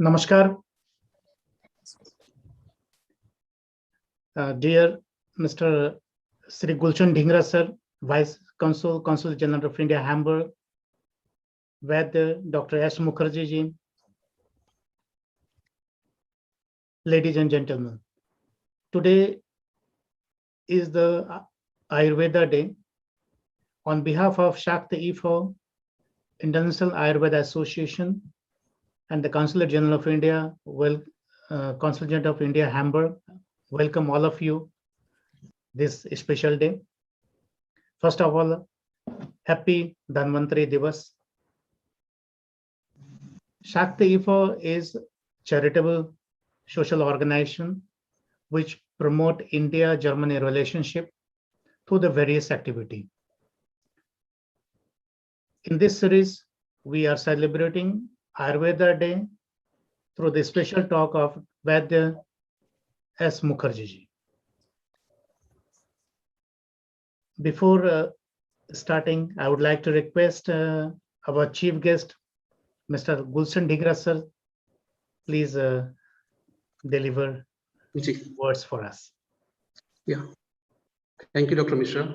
Namaskar, dear Mr. Sri Gulshan Dhingra sir, Vice Consul, Consul General of India, Hamburg, Vaidya, Dr. S. Mukherjee ji, ladies and gentlemen. Today is the Ayurveda Day. On behalf of Shakti IFO, International Ayurveda Association, and the Consulate General of India, Consul General of India, Hamburg, welcome all of you this special day. First of all, happy Dhanvantari Divas. Shakti IFO is charitable social organization which promote India-Germany relationship through the various activity. In this series, we are celebrating Ayurveda Day through the special talk of Vaidya S. Mukherjee ji. Before starting, I would like to request our chief guest, Mr. Gulshan Dhingra sir, please deliver words for us. Yeah. Thank you, Dr. Mishra.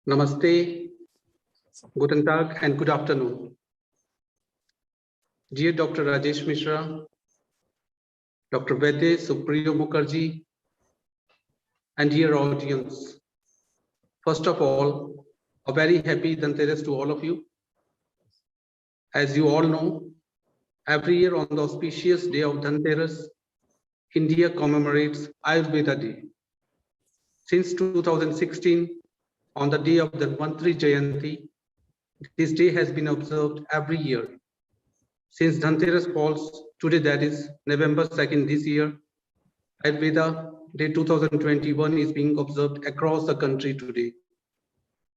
Namaste, Guten Tag, and good afternoon. Dear Dr. Rajesh Mishra, Dr. Vaidya Supriyo Mukherjee, and dear audience, first of all, a very happy Dhanteras to all of you. As you all know, every year on the auspicious day of Dhanteras, India commemorates Ayurveda Day. Since 2016, on the day of the Dhanvantari Jayanti, this day has been observed every year. Since Dhanteras falls today, that is November 2nd this year, Ayurveda Day 2021 is being observed across the country today.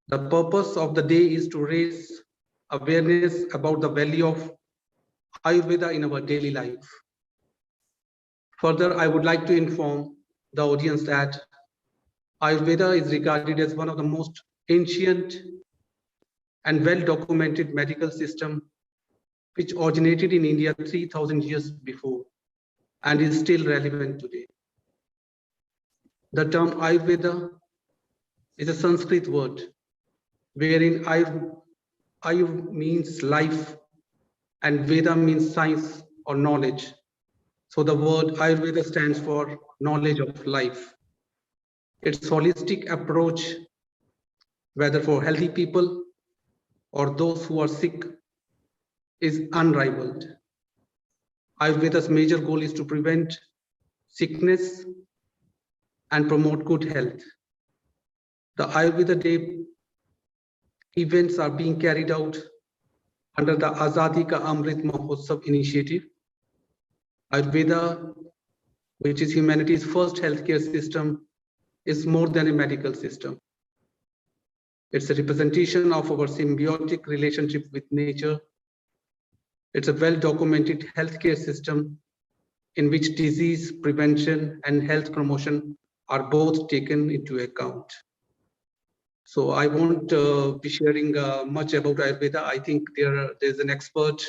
The purpose of the day is to raise awareness about the value of Ayurveda in our daily life. Further, I would like to inform the audience that Ayurveda is regarded as one of the most ancient and well-documented medical system which originated in India 3,000 years before and is still relevant today. The term Ayurveda is a Sanskrit word wherein Ayur means life and Veda means science or knowledge. So the word Ayurveda stands for knowledge of life. Its holistic approach, whether for healthy people or those who are sick, is unrivaled. Ayurveda's major goal is to prevent sickness and promote good health. The Ayurveda Day events are being carried out under the Azadi Ka Amrit Mahotsav initiative. Ayurveda, which is humanity's first healthcare system, is more than a medical system. It's a representation of our symbiotic relationship with nature. It's a well-documented healthcare system in which disease prevention and health promotion are both taken into account. So I won't be sharing much about Ayurveda. I think there's an expert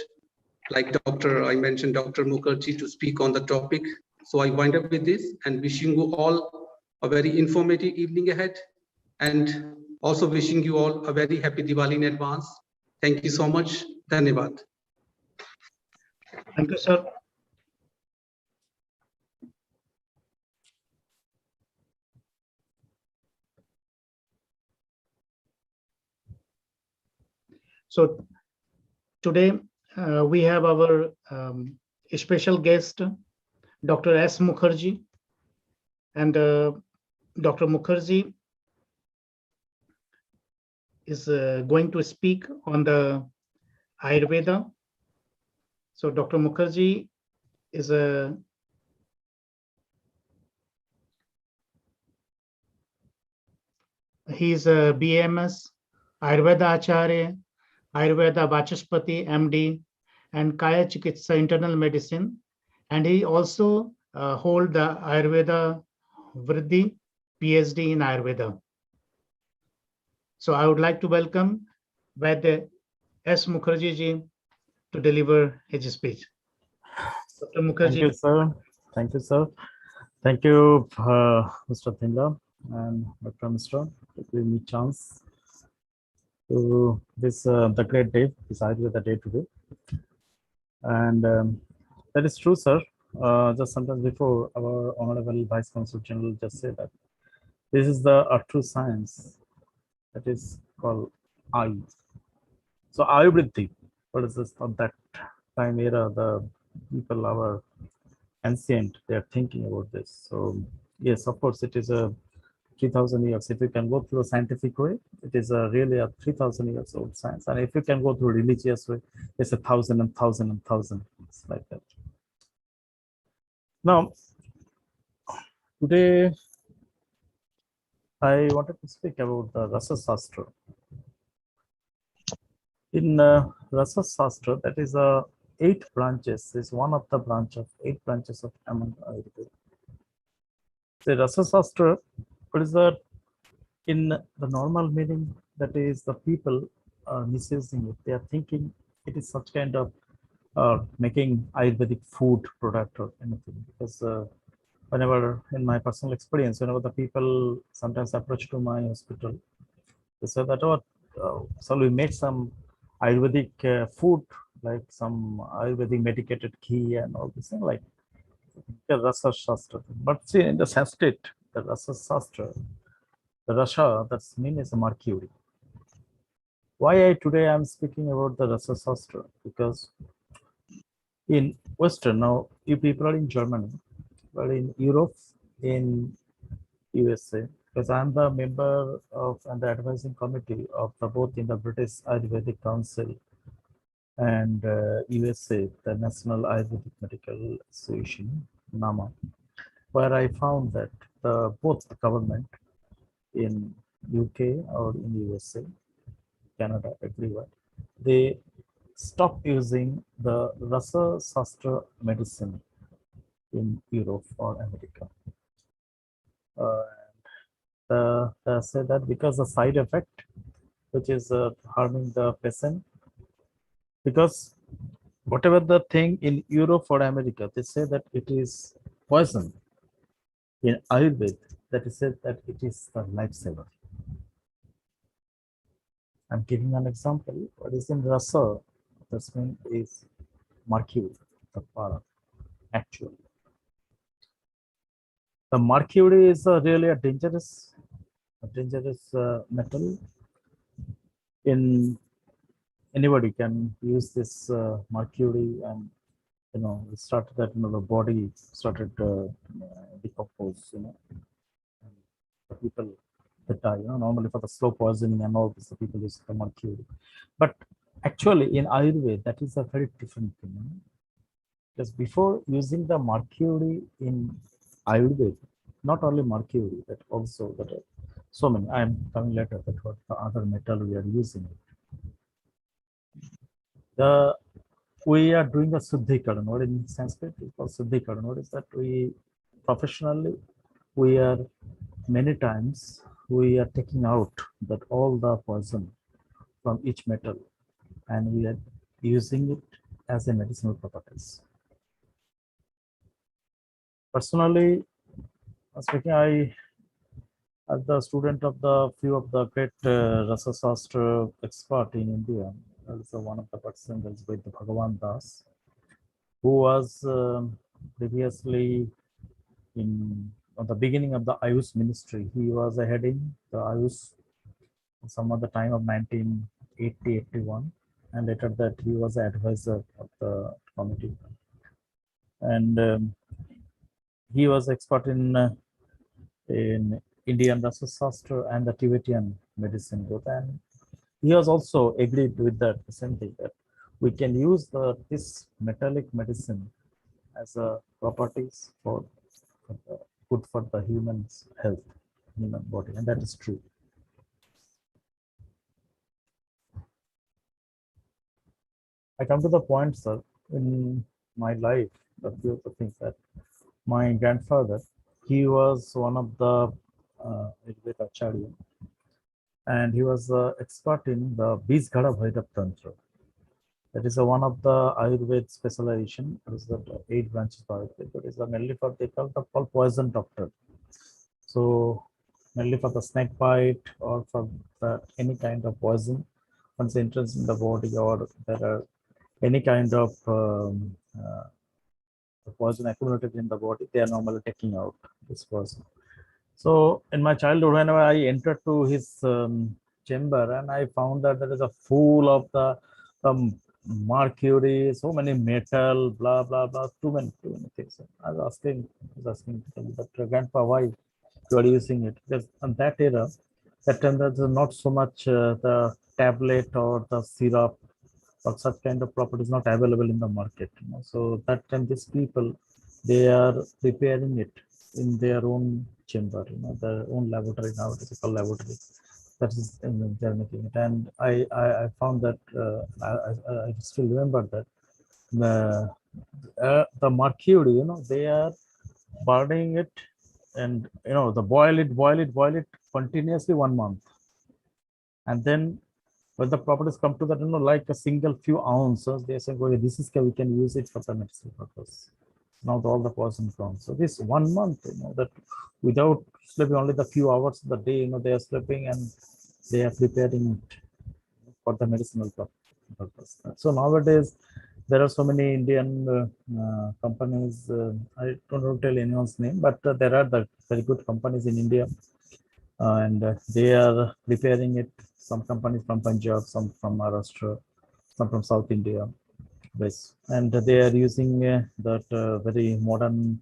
like I mentioned Dr. Mukherjee to speak on the topic. So I wind up with this and wishing you all a very informative evening ahead and also wishing you all a very happy Diwali in advance. Thank you so much. Dhanyavad. Thank you, sir. So today we have our special guest, Dr. S. Mukherjee, and Dr. Mukherjee is going to speak on the Ayurveda. So Dr. Mukherjee is he's a BMS, Ayurveda Acharya, Ayurveda Vachaspati, MD, and Kaya Chikitsa Internal Medicine. And he also hold the Ayurveda Vriddhi PhD in Ayurveda. So I would like to welcome Vaidya S. Mukherjee ji to deliver his speech. Dr. Thank Mukherjee. you, sir. Thank you, sir. Thank you, Mr. Thinda and Dr. Mr. to give me chance to this the great day, this Ayurveda day today. And that is true, sir. Just sometimes before, our Honorable Vice Consul General just said that this is the true science that is called Ayu. So Ayurveda, what is this? Of that time era, the people, our ancient, they are thinking about this. So yes, of course, it is a 3,000 years. If you can go through a scientific way, it is a really a 3,000 years old science. And if you can go through religious way, it's 1,000 and 1,000 and 1,000. It's like that. Now, today I wanted to speak about the Rasa Shastra. In Rasa Shastra, that is 8 branches, is one of the branch of 8 branches of Ayurveda. The Rasa Shastra, what is that? In the normal meaning, that is the people are misusing it. They are thinking it is such kind of making Ayurvedic food product or anything. Because whenever, in my personal experience, whenever the people sometimes approach to my hospital, they say that, oh, so we make some Ayurvedic food, like some Ayurvedic medicated ghee and all this thing, like the Rasa Shastra. But see, in the Sanskrit, the Rasa Shastra, the Rasha, that's mean is a mercury. Why today I'm speaking about the Rasa Shastra? Because in Western, now you people are in Germany, but in Europe, in USA, because I'm the member of and the advising committee of the both in the British Ayurvedic Council and USA, the National Ayurvedic Medical Association, NAMA, where I found that both the government in UK or in USA, Canada, everywhere, they stopped using the Rasa Shastra medicine in Europe or America. They say that because the side effect, which is harming the patient, because whatever the thing in Europe or America, they say that it is poison. In Ayurveda, that is said that it is the lifesaver. I'm giving an example. What is in Rasa? This mean is mercury, the para, actually. The mercury is really a dangerous metal. In anybody can use this mercury, and it started that the body started decompose. And the people that die, normally for the slow poisoning and all this, the people use the mercury. But actually, in Ayurveda, that is a very different thing. Because before using the mercury in Ayurveda, not only mercury, but also that so many. I am coming later that what the other metal we are using. We are doing a Suddhikaran. What in Sanskrit is called Suddhikaran. What is that? We professionally, we are many times we are taking out that all the poison from each metal, and we are using it as a medicinal properties. Personally speaking, I, as the student of the few of the great Rasa Shastra expert in India, also one of the persons with Bhagavan Das, who was previously in at the beginning of the Ayush ministry. He was heading the Ayush some of the time of 1980-81, and later that he was the advisor of the committee. And he was expert in Indian Rasa Shastra and the Tibetan medicine both. And he has also agreed with that same thing, that we can use this metallic medicine as a properties for good for the human's health, human body, and that is true. I come to the point, sir, in my life, a few of the things that my grandfather, he was one of the Ayurveda Acharya, and he was expert in the Bijghara Bhairav Tantra. That is one of the Ayurveda specialization. That is the 8 branches of Ayurveda. That is mainly for they call the poison doctor. So mainly for the snake bite or for any kind of poison, once enters in the body or there are any kind of poison accumulated in the body, they are normally taking out this poison. So in my childhood, whenever I entered to his chamber, and I found that there is a full of the mercury, so many metal, blah blah blah, too many things. I was asking him, but grandpa, why you are using it? Because on that era, that time there's not so much the tablet or the syrup or such kind of properties not available in the market. So that time these people, they are preparing it in their own chamber, their own laboratory, now it is called laboratory. That is they're making it. And I found that I still remember that the mercury, they are burning it, and the boil it continuously 1 month, and then when the properties come to that, like a single few ounces, they say, okay, this is we can use it for the medicinal purpose. Now all the poison gone. So this 1 month, that without sleeping, only the few hours of the day, they are sleeping and they are preparing it for the medicinal purpose. So nowadays, there are so many Indian companies. I don't want to tell anyone's name, but there are the very good companies in India, and they are preparing it. Some companies from Punjab, some from Maharashtra, some from South India, West, and they are using that very modern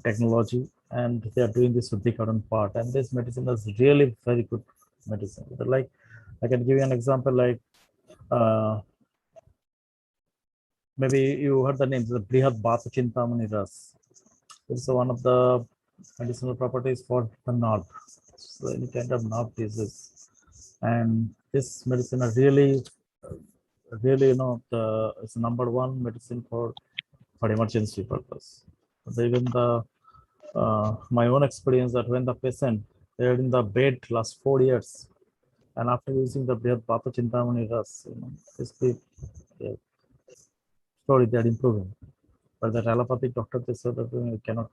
technology, and they are doing this Shuddhikaran part. And this medicine is really very good medicine. Like, I can give you an example, like maybe you heard the name, the Brihad Bata Chintamani Ras. It's one of the medicinal properties for the nerve, so any kind of nerve disease. And this medicine are really, it's number one medicine for emergency purpose. So even the my own experience that when the patient, they're in the bed last 4 years, and after using the Bata Chintamani Ras, basically, yeah, slowly they are improving. But the allopathic doctor, they say that we cannot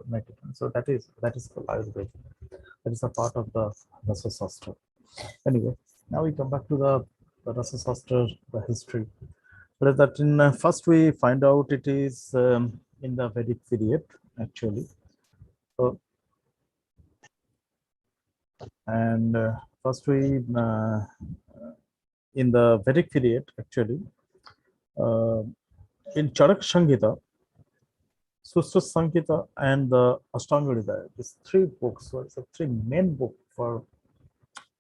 make it. So that is called Ayurveda. That is a part of the Rasa Shastra. Anyway, now we come back to the Rasa Shastra, the history. But that in first we find out it is in the Vedic period, actually. So, and first we in the Vedic period, actually, in Charak Samhita, Sustra Sankita, and the Ashtanga Hridaya, these 3 books, so it's a 3 main book for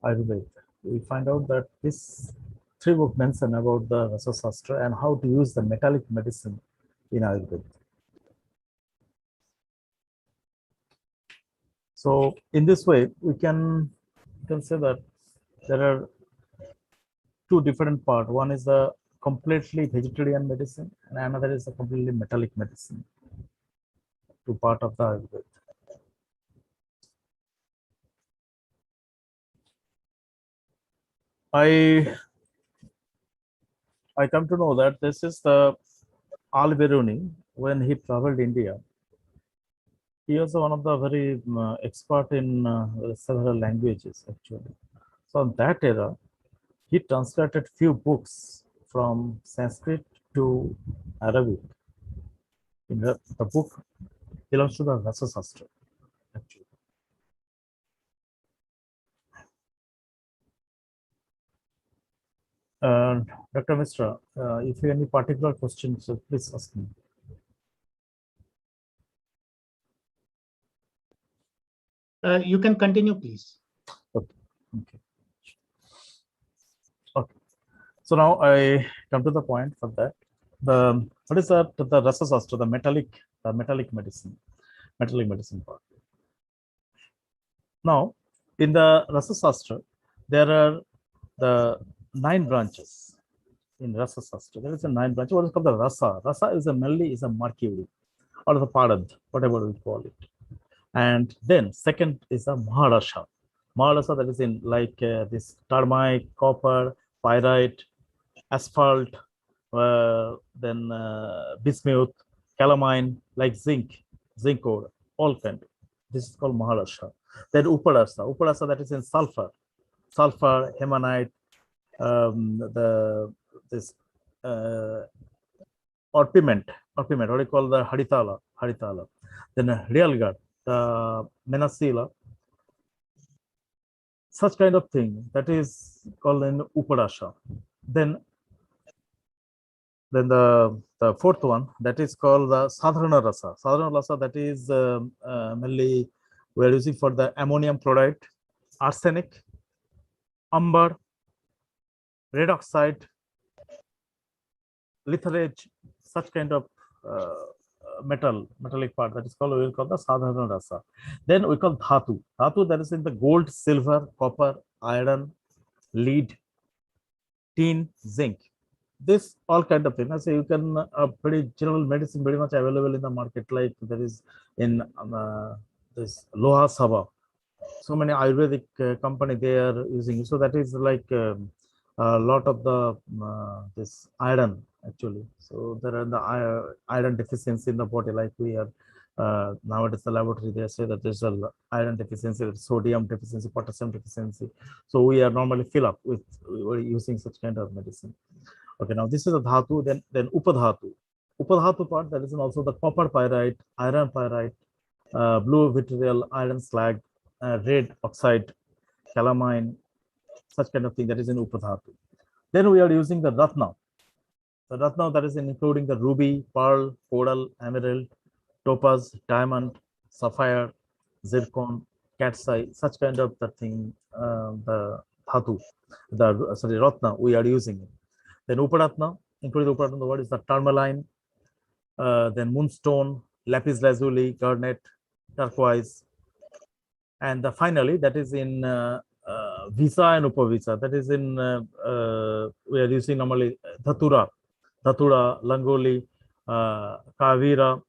Ayurveda. We find out that this 3 books mention about the Rasa Shastra and how to use the metallic medicine in Ayurveda. So in this way, we can say that there are 2 different parts. One is the completely vegetarian medicine, and another is a completely metallic medicine. 2 parts of the Ayurveda. I come to know that this is the Al-Biruni. When he traveled India, he was one of the very expert in several languages, actually. So in that era, he translated few books from Sanskrit to Arabic. In the book belongs to the Rasa Shastra, actually. Dr. Mishra, if you have any particular questions, please ask me. You can continue, please. Okay. Okay. So now I come to the point for that. What is that? The Rasa Shastra, the metallic medicine part. Now, in the Rasa Shastra, there are the 9 branches. In Rasa Shastra, there is a 9 branches. What is called the Rasa? Rasa is mainly is a mercury or the parad, whatever we call it. And then second is a Maharasa. Maharasa, that is in like this termite, copper, pyrite, asphalt, then bismuth, calamine, like zinc ore, all kind. This is called Maharashtra. Then Upadasa that is in sulfur, hemanite, this orpiment, what do you call the haritala. Then realgar, menasila, such kind of thing that is called in Upadasha. Then the fourth one that is called the Sadharana Rasa. Sadharana Rasa, that is mainly we are using for the ammonium chloride, arsenic, amber, red oxide, litharge, such kind of metallic part, that is called, we will call the Sadharana Rasa. Then we call Dhatu, that is in the gold, silver, copper, iron, lead, tin, zinc. This all kind of thing. I say you can pretty general medicine very much available in the market, like there is in this Loha Sabha. So many Ayurvedic company they are using it. So that is like a lot of the this iron actually. So there are the iron deficiency in the body, like we are nowadays the laboratory they say that there's a iron deficiency, sodium deficiency, potassium deficiency. So we are normally fill up with we're using such kind of medicine. Okay, now this is a dhatu, then upadhatu. Upadhatu part, that is also the copper pyrite, iron pyrite, blue vitriol, iron slag, red oxide, calamine, such kind of thing that is in upadhatu. Then we are using the ratna. The ratna that is including the ruby, pearl, coral, emerald, topaz, diamond, sapphire, zircon, cat's eye, such kind of the thing, the dhatu, the ratna we are using it. Then Uparatna, including Uparatna, the word is the tourmaline, then moonstone, lapis lazuli, garnet, turquoise, and finally that is in Visa and Upavisa. That is in we are using normally Dhatura, Langoli, Kavira,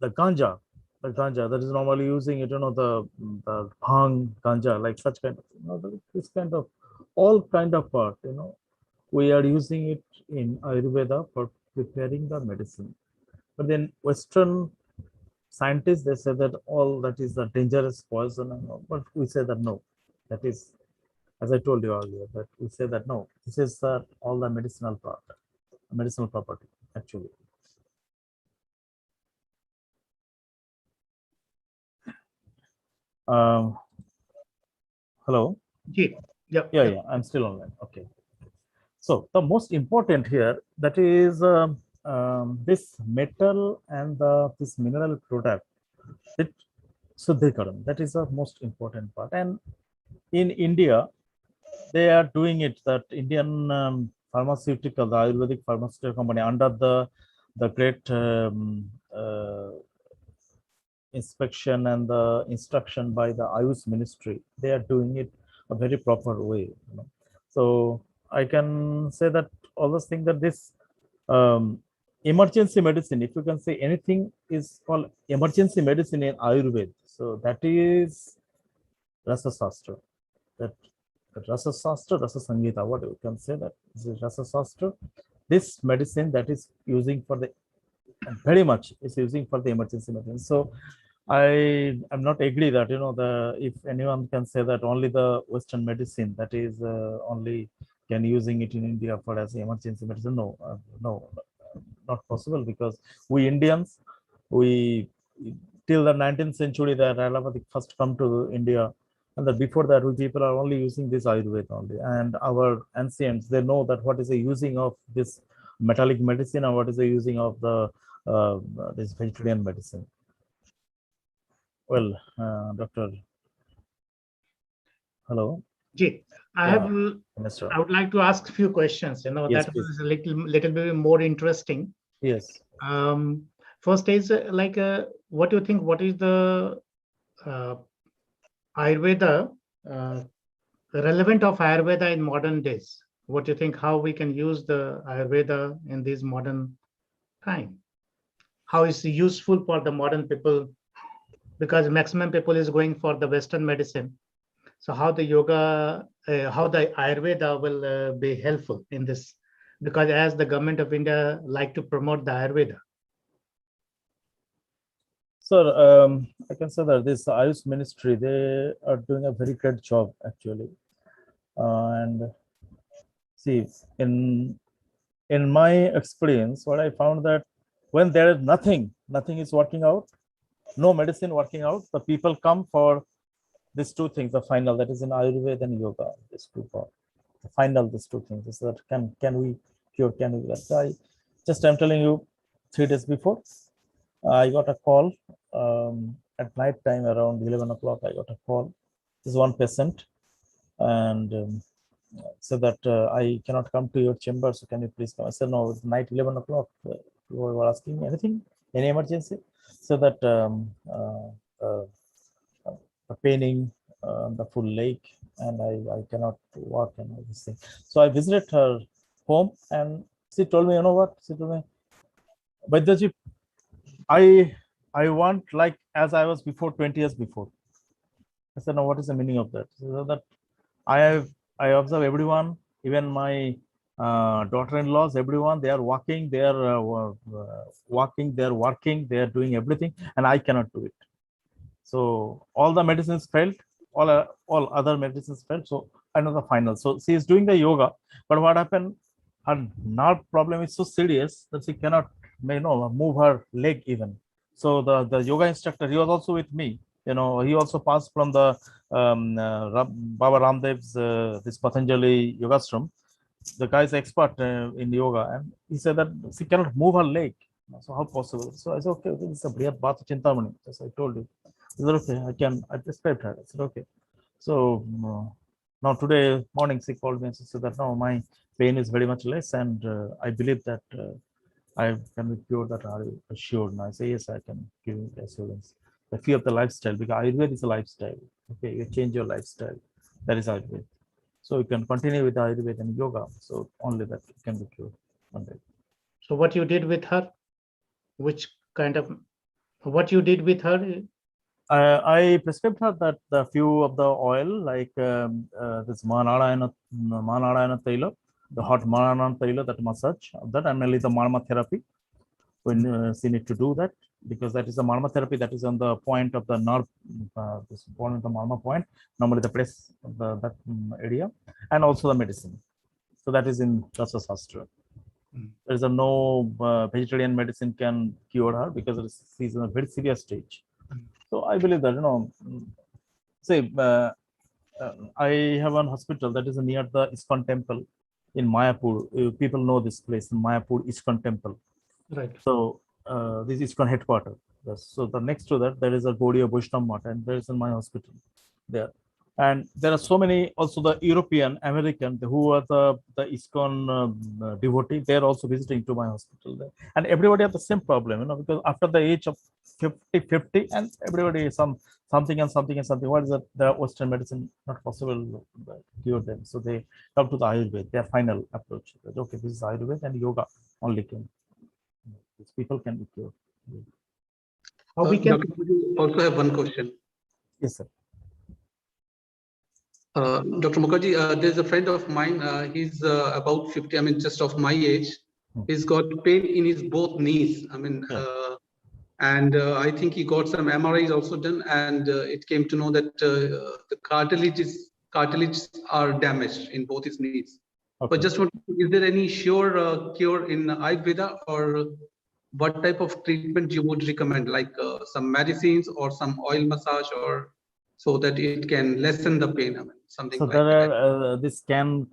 the ganja that is normally using it. The bhang ganja, like such kind of this kind of all kind of part. We are using it in Ayurveda for preparing the medicine. But then Western scientists, they say that all that is a dangerous poison and all, but we say that no, that is, as I told you earlier, that we say that no, this is all the medicinal part, medicinal property actually. Hello. Yeah, I'm still online. Okay. So the most important here, that is this metal and this mineral product, that is the most important part. And in India, they are doing it, that Indian pharmaceutical, the Ayurvedic pharmaceutical company under the great inspection and the instruction by the Ayush ministry, they are doing it a very proper way. So I can say that all those things, that this emergency medicine, if you can say anything is called emergency medicine in Ayurveda, so that is Rasa Sastra. That Rasa Sastra, Rasa Sangita, what you can say, that this is Rasa Sastra. This medicine that is using for the very much is using for the emergency medicine. So I am not agree that if anyone can say that only the Western medicine that is only can using it in India for as emergency medicine. No, no, not possible, because we Indians, we till the 19th century that allopathic first come to India, and that before that we people are only using this Ayurveda only, and our ancients, they know that what is the using of this metallic medicine and what is the using of the this vegetarian medicine. Well, Doctor, hello. I would like to ask a few questions. Yes, that is a little bit more interesting. Yes. First is what do you think? What is the Ayurveda relevant of Ayurveda in modern days? What do you think? How we can use the Ayurveda in this modern time? How is it useful for the modern people? Because maximum people is going for the Western medicine. So how the yoga, how the Ayurveda will be helpful in this Because as the government of India like to promote the Ayurveda. Sir, I can say that this Ayush ministry, they are doing a very great job actually. And see, in my experience, what I found that when there is nothing is working out, no medicine working out, the people come for these two things, the final, that is in Ayurveda and yoga, these two part. The final, these two things is that can we cure, can we that I'm telling you, 3 days before, I got a call at night time around 11 o'clock. I got a call. This is one patient, and said that I cannot come to your chamber. So can you please come? I said no. It's night 11 o'clock. You were asking me anything, any emergency? So that the paining, the full leg, and I cannot walk and all this thing. So I visited her home, and she told me, you know what? She told me, Vaidyaji, I want like as I was before 20 years before. I said, no, what is the meaning of that? So that I observe everyone, even my daughter-in-laws, everyone, they are walking, they are walking, they are working, they are doing everything, and I cannot do it. So all the medicines failed, all other medicines failed. So I know the final. So she is doing the yoga, but what happened? Her nerve problem is so serious that she cannot, move her leg even. So the yoga instructor, he was also with me. He also passed from the Baba Ramdev's this Patanjali Yogashram. The guy is expert in yoga, and he said that she cannot move her leg. So how possible? So I said, okay, this is a Briyat Bhat Chintamani, as I told you. He said, okay, I prescribed her. I said, okay. So now today morning she called me and she said that no, my pain is very much less, and I believe that I can be cured. That are you assured? And I say yes, I can give you assurance. The fear of the lifestyle, because Ayurveda is a lifestyle. Okay, you change your lifestyle. That is Ayurveda. So you can continue with Ayurveda and yoga. So only that can be cured one day. So what you did with her, what you did with her? I prescribed her that the few of the oil, like this Manarayana Taila, the hot Manarayana Taila, that massage of that, and mainly the Marma therapy. When she need to do that, because that is the Marma therapy that is on the point of the nerve, this point of the Marma point, normally the place of that area, and also the medicine. So that is in Rasa Shastra. There is a no vegetarian medicine can cure her because she's in a very serious stage. So I believe that, say, I have one hospital that is near the ISKCON temple in Mayapur. People know this place in Mayapur, ISKCON temple. Right. So this is ISKCON headquarters. Yes. So the next to that, there is a Gaudiya Vaishnava Math, and there is in my hospital there. And there are so many also the European, American, who are the ISKCON devotee. They are also visiting to my hospital there. And everybody has the same problem, because after the age of 50, and everybody is something. What is that? The Western medicine not possible to cure them. So they come to the Ayurveda, their final approach. Okay, this is Ayurveda, and yoga only can. These people can be cured. How we can? Dr. Mukherjee, also have one question. Yes, sir. Dr. Mukherjee, there's a friend of mine. He's about 50. I mean, just of my age. He's got pain in his both knees. I mean, and I think he got some MRIs also done, and it came to know that the cartilages are damaged in both his knees. Okay. But just is there any sure cure in Ayurveda, or what type of treatment you would recommend, like some medicines or some oil massage, or so that it can lessen the pain? I mean, something So like there that. are this I can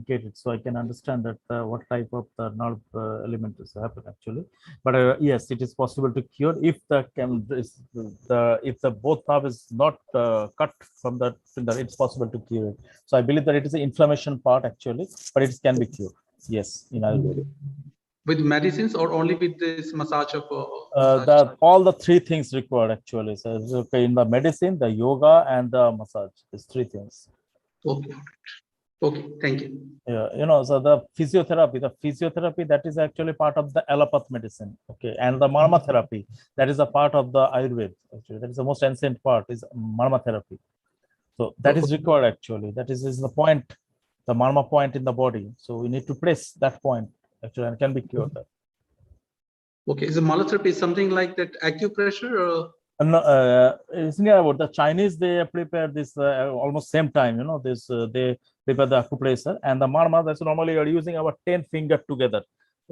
get it, so I can understand that what type of the nerve element is happen actually. But yes, it is possible to cure if if the both nerve is not cut from the finger. It's possible to cure it. So I believe that it is the inflammation part actually, but it can be cured. Yes, in Ayurveda. With medicines or only with this massage of all the three things required actually. So okay, in the medicine, the yoga, and the massage. These three things. Okay. Okay. Thank you. Yeah, so the physiotherapy that is actually part of the allopath medicine. Okay, and the marma therapy, that is a part of the Ayurveda. Actually, that is the most ancient part, is marma therapy. So that is required actually. That is the point. the marma point in the body. So we need to press that point actually and can be cured. Okay, so malotherapy is something like that acupressure or? And isn't it about the Chinese? They prepare this almost same time. You know, this they prepare the acupressure and the marma. That's normally you're using our 10 finger together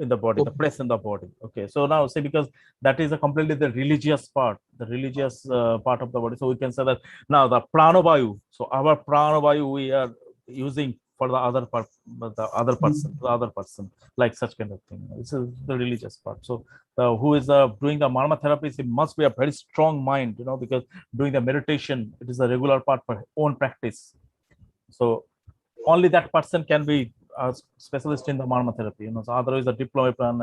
in the body, the Okay. press in the body. Okay, so now see, because that is a completely the religious part, the religious part of the body. So we can say that now the pranavayu. So our pranavayu we are using for the other part, the other person, like such kind of thing. This is the religious part. So who is doing the marma therapy, it must be a very strong mind, you know, because doing the meditation, it is a regular part for own practice. So only that person can be a specialist in the marma therapy, you know. So otherwise, a diploma plan,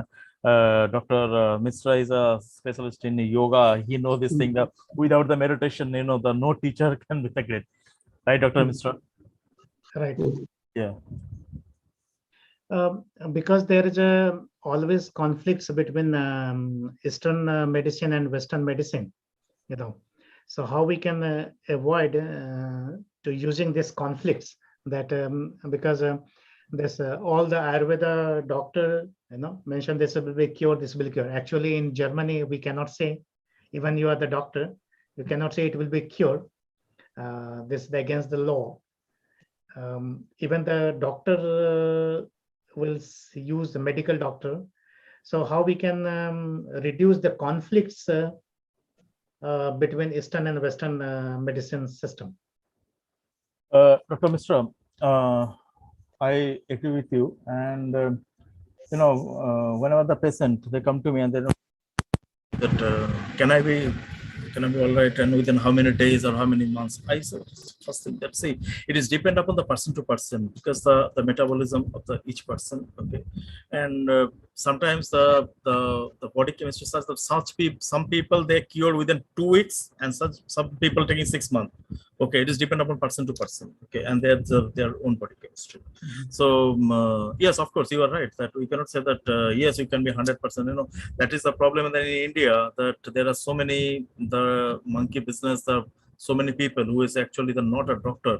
Dr. Mishra is a specialist in yoga. He knows this thing that without the meditation, you know, the no teacher can be the great, right, Dr. Mishra? Right. Yeah. Because there is a always conflicts between Eastern medicine and Western medicine, you know. So how we can avoid to using these conflicts that because this all the Ayurveda doctor, you know, mentioned this will be cure, this will be cure. Actually, in Germany, we cannot say, even you are the doctor, you cannot say it will be cure. This is against the law. Even the doctor will use the medical doctor. So how we can reduce the conflicts between Eastern and Western medicine system? Dr. Mishra, I agree with you. And, you know, whenever the patient, they come to me and they know that can I be all right, and within how many days or how many months? I said first thing that see, it is depend upon the person to person, because the metabolism of the each person. Okay, and sometimes the body chemistry says that some people they cure within 2 weeks, and some people taking 6 months. Okay, it is depend upon person to person. Okay, and their own body chemistry. So yes, of course, you are right that we cannot say that yes, you can be 100%. You know, that is the problem in India, that there are so many the monkey business, so many people who is actually not a doctor,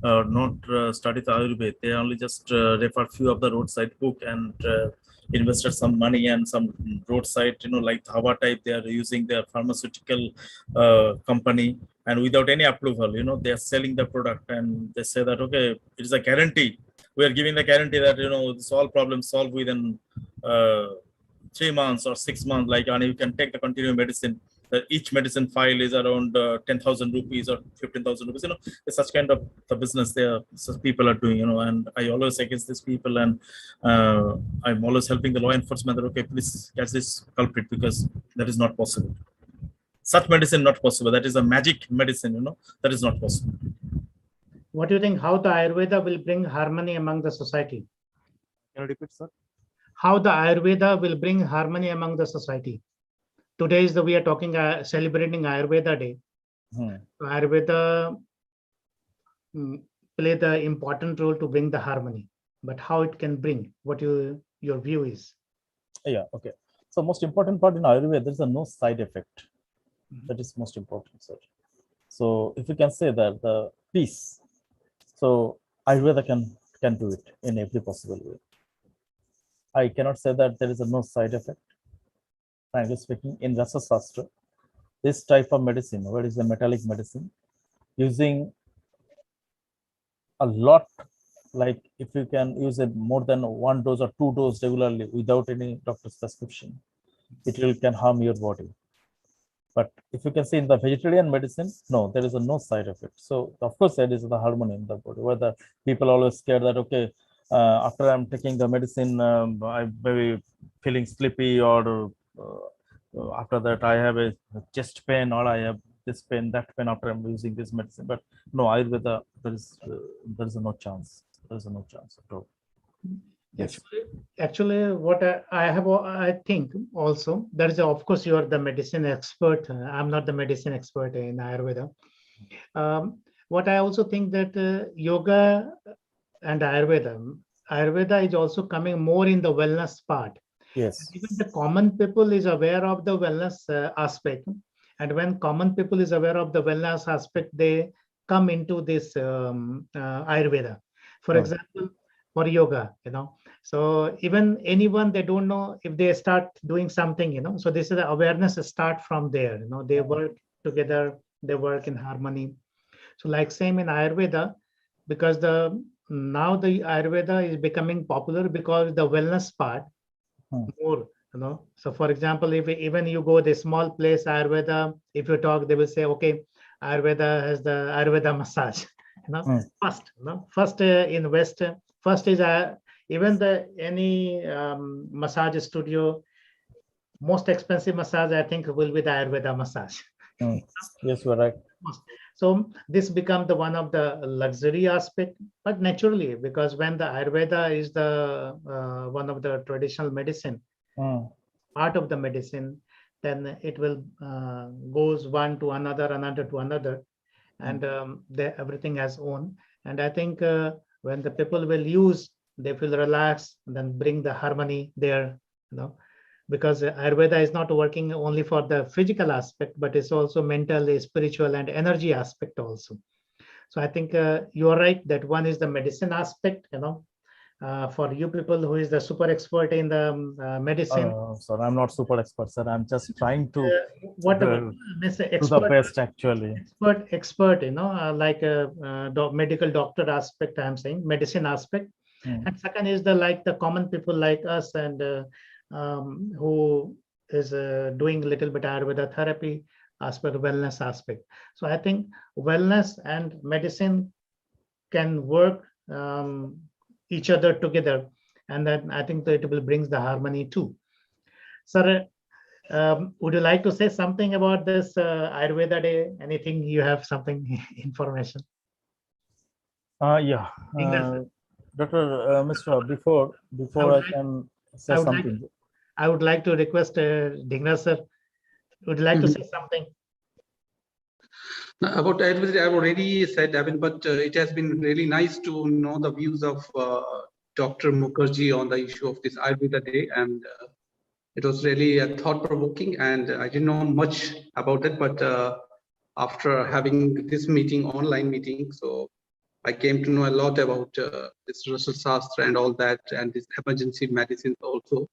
not study the Ayurveda. They only just refer few of the roadside book and invested some money and some roadside, you know, like Dhaba type. They are using their pharmaceutical company, and without any approval, you know, they are selling the product, and they say that okay, it is a guarantee. We are giving the guarantee that, you know, this all problems solved within 3 months or 6 months, like, and you can take the continuous medicine. Each medicine file is around 10,000 rupees or 15,000 rupees. You know, it's such kind of the business there. Such people are doing, you know, and I always against these people, and I'm always helping the law enforcement that okay, please catch this culprit, because that is not possible. Such medicine not possible. That is a magic medicine, you know, that is not possible. What do you think? How the Ayurveda will bring harmony among the society? Can you repeat, sir? How the Ayurveda will bring harmony among the society? Today is we are talking celebrating Ayurveda Day. Ayurveda play the important role to bring the harmony, but how it can bring, what your view is? Yeah, okay. So most important part in Ayurveda, there's a no side effect. That is most important, sir. So if you can say that the peace, so Ayurveda can do it in every possible way. I cannot say that there is a no side effect. Frankly speaking, in Rasa Shastra, this type of medicine, what is the metallic medicine, using a lot, like if you can use it more than 1 dose or 2 doses regularly without any doctor's prescription, it will can harm your body. But if you can see in the vegetarian medicine, no, there is a no side effect. So of course there is the harmony in the body, where the people always scared that okay, after I'm taking the medicine, I may be feeling sleepy, or after that I have a chest pain, or I have this pain, that pain after I'm using this medicine. But no, Ayurveda, there is no chance. There is no chance at all. Yes. Actually, what I think also, there is of course you are the medicine expert. I'm not the medicine expert in Ayurveda. What I also think that yoga and Ayurveda is also coming more in the wellness part. Yes. Even the common people is aware of the wellness aspect, and when common people is aware of the wellness aspect, they come into this Ayurveda. For example, for yoga, so even anyone, they don't know if they start doing something, so this is the awareness start from there. They work together, they work in harmony. So like same in Ayurveda, because now the Ayurveda is becoming popular because the wellness part more, So for example, if even you go the small place Ayurveda, if you talk, they will say, okay, Ayurveda has the Ayurveda massage, first, first in West, first is even the any massage studio, most expensive massage I think will be the Ayurveda massage. Yes, you're right. So this become the one of the luxury aspect, but naturally, because when the Ayurveda is the one of the traditional medicine, part of the medicine, then it will goes one to another, another to another, and everything has own. And I think when the people will use, they feel relaxed, then bring the harmony there, because Ayurveda is not working only for the physical aspect, but it's also mental, spiritual, and energy aspect also. So I think you are right that one is the medicine aspect, for you people who is the super expert in the medicine. Sir, I'm not super expert, sir. I'm just trying to Whatever do the expert, best, actually. expert, like a medical doctor aspect, I'm saying medicine aspect. And second is the like the common people like us, and who is doing a little bit Ayurveda therapy aspect, wellness aspect. So I think wellness and medicine can work each other together, and then I think that it will brings the harmony too. Sir, would you like to say something about this Ayurveda Day? Anything you have something information? Yeah, Dr. Mishra, before I can say something. I would like to request Dhingra sir. Would you like to say something? About Ayurveda, I've already said, but it has been really nice to know the views of Dr. Mukherjee on the issue of this Ayurveda Day, and it was really thought-provoking, and I didn't know much about it, but after having this meeting, online meeting, so I came to know a lot about this Rasa Shastra and all that, and this emergency medicines also.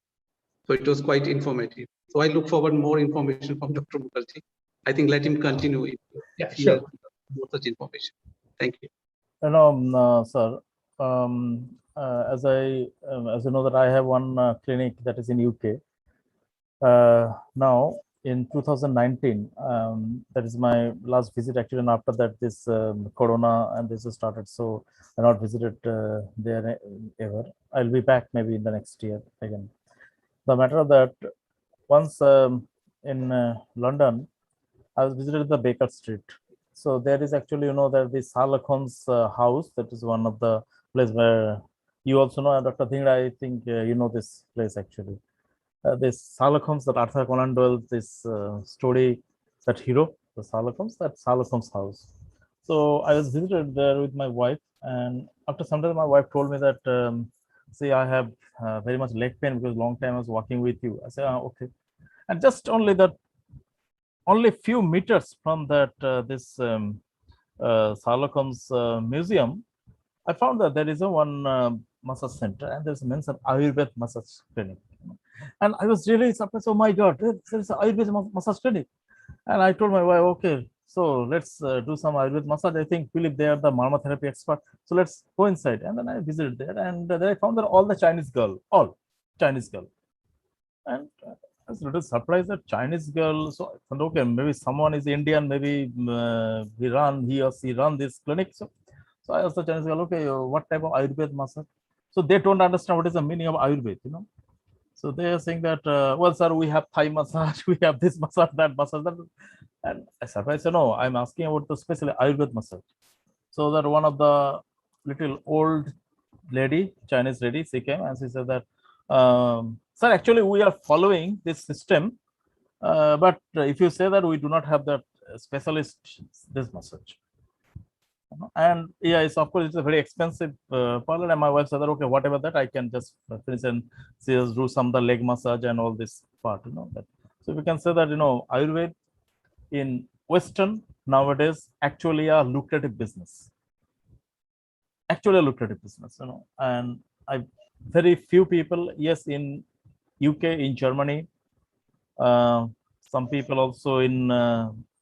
So it was quite informative. So I look forward more information from Dr. Mukherjee. I think let him continue if he has more such information. Thank you. Sir, as you know that I have one clinic that is in UK. Now in 2019, that is my last visit actually, and after that this Corona and this started, so I not visited there ever. I'll be back maybe in the next year again. The matter of that, once in London, I was visited the Baker Street. So there is actually, that the Salakhan's house, that is one of the place where you also know, Dr. Dhingra, I think you know this place actually. This Salakhan's, that Arthur Conan Doyle, this story, that hero, the Salakhan's, that Salakhan's house. So I was visited there with my wife, and after some time, my wife told me that, see, I have very much leg pain because long time I was walking with you. I said, okay. And just only that, only few meters from that this Salakhan's museum, I found that there is a one massage center, and there's a mentioned Ayurveda massage clinic. And I was really surprised. Oh my God, there is an Ayurveda massage clinic. And I told my wife, okay, so let's do some Ayurveda massage. I think Philip, they are the Marma therapy expert. So let's go inside. And then I visited there, and then I found that all the Chinese girl, all Chinese girl. And I was a little surprised that Chinese girl. So I thought, okay, maybe someone is Indian, maybe he or she run this clinic. So I asked the Chinese girl, okay, what type of Ayurveda massage? So they don't understand what is the meaning of Ayurveda, So they are saying that, well, sir, we have Thai massage, we have this massage, that massage, that. And I surprised, no, I'm asking about the special Ayurveda massage. So that one of the little old lady, Chinese lady, she came and she said that, sir, actually we are following this system, but if you say that we do not have that specialist, this massage. And yeah, it's of course it's a very expensive parlor, and my wife said that, okay, whatever that I can just finish, and she just do some of the leg massage and all this part, that. So we can say that, Ayurveda in Western nowadays actually a lucrative business. actually a lucrative business, and I very few people, yes, in UK, in Germany, uh, some people also in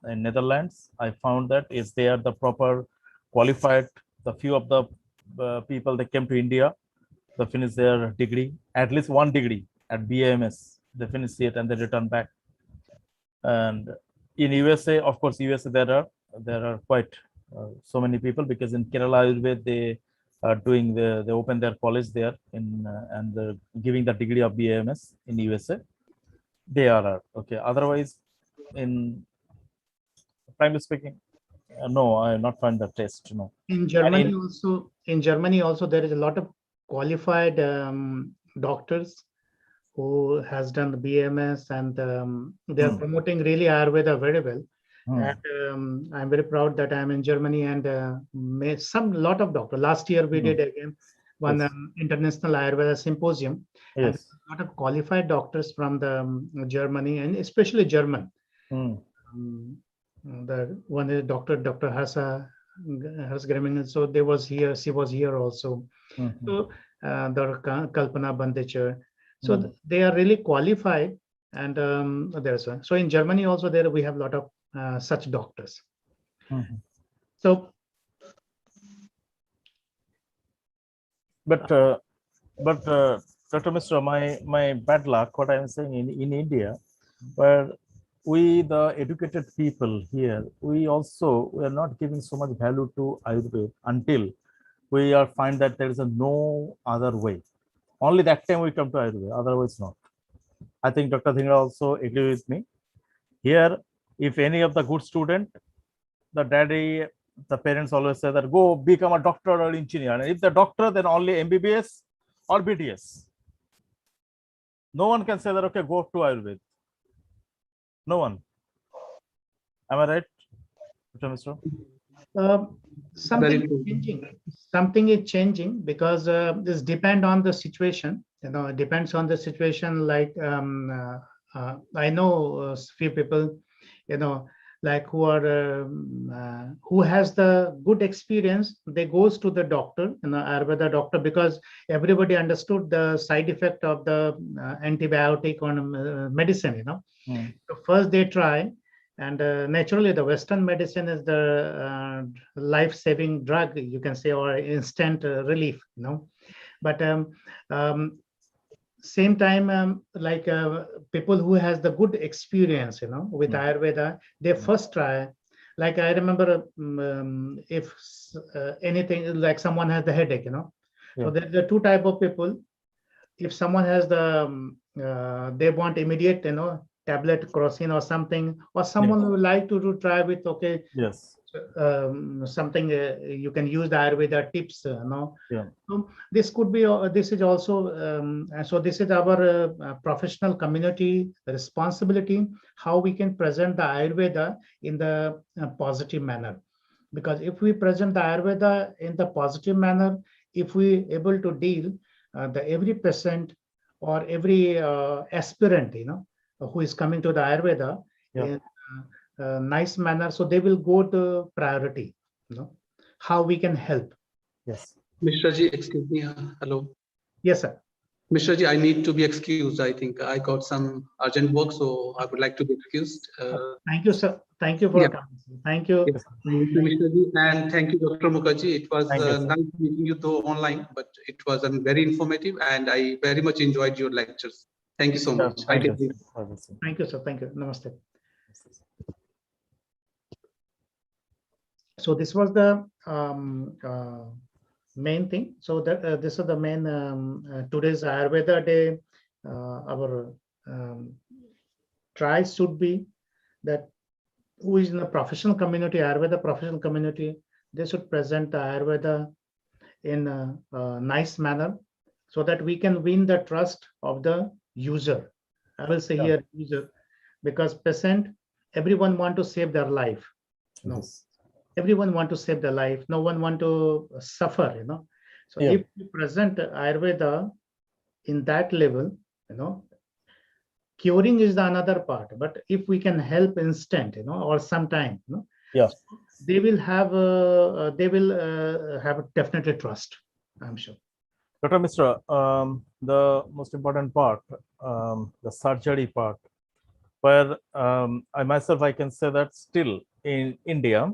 Netherlands. I found that is they are the proper qualified. The few of the people that came to India, they finish their degree, at least one degree at BAMS. They finish it and they return back. And in USA, of course, USA there are quite so many people, because in Kerala Ayurveda they are doing they open their college there in and they're giving the degree of BAMS in USA. They are okay. Otherwise, in frankly speaking, no, I not find the test. No, In and Germany also, there is a lot of qualified doctors who has done the BMS, and they are promoting really Ayurveda very well. And I'm very proud that I'm in Germany, and lot of doctors. Last year we did again one Yes. international Ayurveda symposium, and yes, a lot of qualified doctors from the Germany, and especially German. The one is Dr. Hasa Gremlin. So she was here also. So the Kalpana Bandecher. So they are really qualified, and there's one. So in Germany also there we have a lot of such doctors. So, but Dr. Mishra, my bad luck. What I'm saying in India, where we the educated people here, we are not giving so much value to Ayurveda until we are find that there is no other way. Only that time we come to Ayurveda, otherwise not. I think Dr. Dhingra also agree with me. Here, if any of the good student, the parents always say that go become a doctor or engineer. And if the doctor, then only MBBS or BTS. No one can say that, okay, go to Ayurveda. No one. Am I right, Dr. Mishra? something is changing. Something is changing because this depend on the situation. It depends on the situation. Like I know a few people, like who has the good experience. They goes to the doctor, Ayurveda doctor, because everybody understood the side effect of the antibiotic on medicine. So first they try. And naturally, the Western medicine is the life-saving drug, you can say, or instant relief. But same time, like people who has the good experience, with Ayurveda, they first try. Like I remember, if anything, like someone has the headache, so there are two type of people. If someone has they want immediate, tablet crocin or something, or someone who would like to try with, Yes. something you can use the Ayurveda tips, Yeah. So this could be, this is also, so this is our professional community responsibility, how we can present the Ayurveda in the positive manner. Because if we present the Ayurveda in the positive manner, if we able to deal the every patient or every aspirant, who is coming to the Ayurveda in a nice manner, so they will go to priority, how we can help. Yes. Mishra ji, excuse me. Hello. Yes, sir. Mishra ji, I need to be excused. I think I got some urgent work, so I would like to be excused. Thank you, sir. Thank you for coming. Thank you. Yes. Thank you, Mishra ji, and thank you, Dr. Mukherjee. It was nice meeting you though online, but it was very informative, and I very much enjoyed your lectures. Thank you so much. Thank you. Thank you, sir. Thank you. Namaste. So this was the main thing. So this is the main today's Ayurveda day. Our try should be that who is in the professional community, Ayurveda professional community, they should present the Ayurveda in a nice manner, so that we can win the trust of the user. I will say here user, because patient, everyone want to save their life. Everyone want to save their life. No one want to suffer, So if we present Ayurveda in that level, curing is the another part. But if we can help instant, or sometime, they will have definitely trust, I'm sure. Dr. Mishra, the most important part, the surgery part, where I myself, I can say that still in India,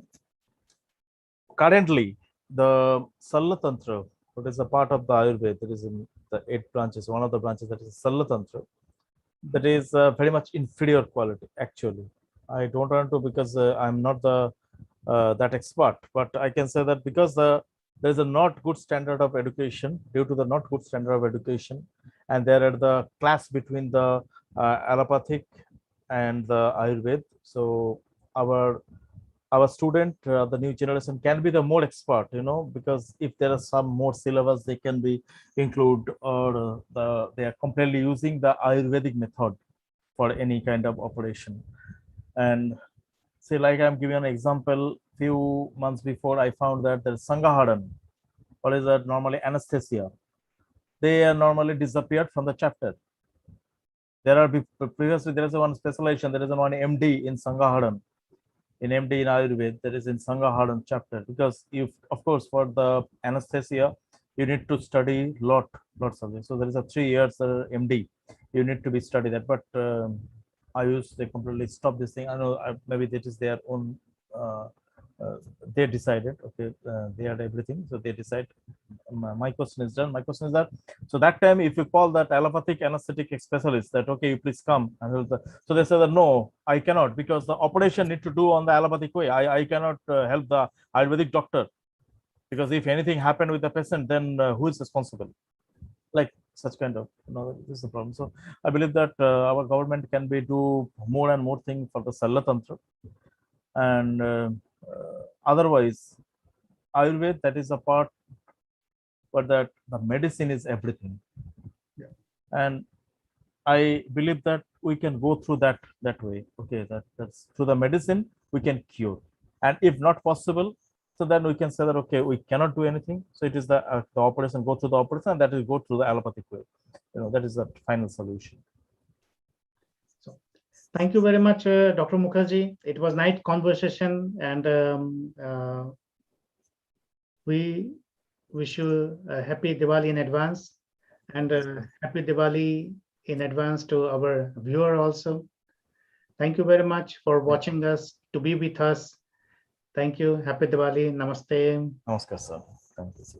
currently the Salatantra, what is a part of the Ayurveda, that is in the 8 branches, one of the branches that is Salatantra, that is very much inferior quality actually. I don't want to, because I'm not the that expert, but I can say that because there is a not good standard of education, due to the not good standard of education, and there are the clash between the allopathic and the Ayurveda. So our student, the new generation, can be the more expert, because if there are some more syllabus they can be include, or they are completely using the Ayurvedic method for any kind of operation. And say, like I'm giving an example, few months before I found that there's Sangaharan, or is that normally anesthesia, they are normally disappeared from the chapter. There are previously there is one specialization, there is one MD in Sangaharan, in MD in Ayurveda, there is in Sangaharan chapter, because if, of course, for the anesthesia, you need to study lots of it. So there is a 3 years MD, you need to be study that. But I used they completely stop this thing. I know maybe that is their own. Uh, they decided, okay, they had everything, so they decide. My question is done. My question is that, so that time, if you call that allopathic anesthetic specialist, that okay, you please come, and so they said that no, I cannot, because the operation need to do on the allopathic way. I cannot help the Ayurvedic doctor, because if anything happened with the patient, then who is responsible? Like such kind of, this is the problem. So I believe that our government can be do more and more thing for the Salla Tantra, and otherwise Ayurveda, that is a part, but that the medicine is everything. Yeah. And I believe that we can go through that way. Okay, that's through the medicine we can cure, and if not possible, so then we can say that okay, we cannot do anything. So it is the operation, go through the operation, and that will go through the allopathic way. That is the final solution. So, thank you very much, Dr. Mukherjee. It was nice conversation, and we wish you a happy Diwali in advance, and happy Diwali in advance to our viewer also. Thank you very much for watching us, to be with us. Thank you. Happy Diwali. Namaste. Namaskar, sir. Thank you, sir.